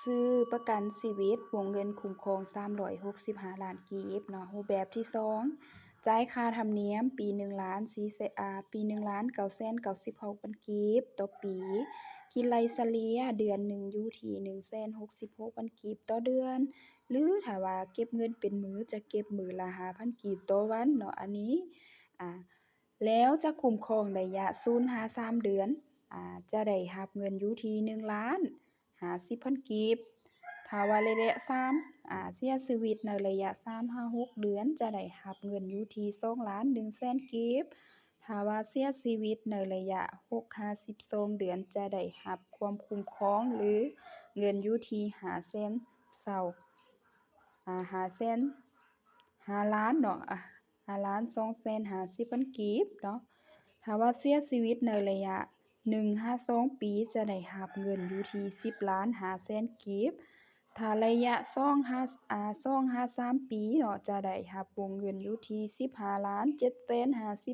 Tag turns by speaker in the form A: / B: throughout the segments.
A: ซื้อประกันชีวิตวงเงินคุ้มครอง365ล้านกีบเนาะรูปแบบที่2จ่ายค่าธรรมเนียมปี1 4 แสปี1,996,000กีบต่อปีคิดรายเฉลี่ยเดือนหนึ่งอยู่ที่166,000กีบต่อเดือนหรือถ้าว่าเก็บเงินเป็นมื้อจะเก็บมื้อละ5,000กีบต่อวันเนาะอันนี้อ่าแล้วจะคุ้มครองระยะ0-3เดือนจะได้รับเงินอยู่ที่1,50,000กีบถ้าว่าระยะ3เสียชีวิตในระยะ3-6เดือนจะได้รับเงินอยู่ที่2,100,000กีบถ้าว่าเสียชีวิตในระยะ6-12เดือนจะได้รับความคุ้มครองหรือเงินอยู่ที่500,000เซา500,000 5,000,000เนาะ5,250,000กีบเนาะถ้าว่าเสียชีวิตในระยะ1-2ปีจะได้รับเงินอยู่ที่10,500,000กีบถ้าระยะ2-3ปีเนาะจะได้รับวงเงินอยู่ที่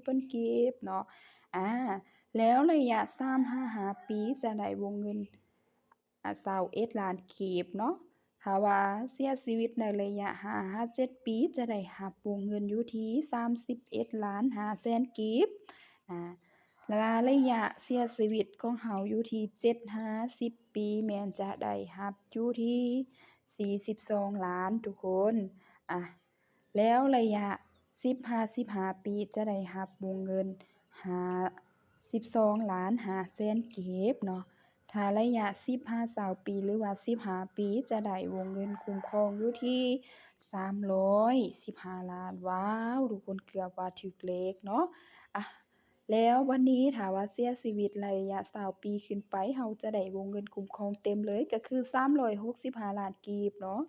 A: 15,750,000กีบเนาะแล้วระยะ3-5ปีจะได้วงเงิน21ล้านกีบเนาะถ้าว่าเสียชีวิตในระยะ5-7ปีจะได้รับวงเงินอยู่ที่31,500,000กีบระยะเสียชีวิตของเราอยู่ที่7-10ปีแม่นจะได้รับอยู่ที่42ล้านทุกคนแล้วระยะ10-15ปีจะได้รับวงเงิน12,500,000กีบเนาะถ้าระยะ15-20ปีหรือว่า15ปีจะได้วงเงินคุ้มครองอยู่ที่315ล้านว้าวทุกคนเกือบว่าถูกเลขเนาะแล้ววันนี้ถ้าว่าเสียชีวิตระยะ20ปีขึ้นไปเราจะได้วงเงินคุ้มครองเต็มเลยก็คือ365ล้านกีบเนาะ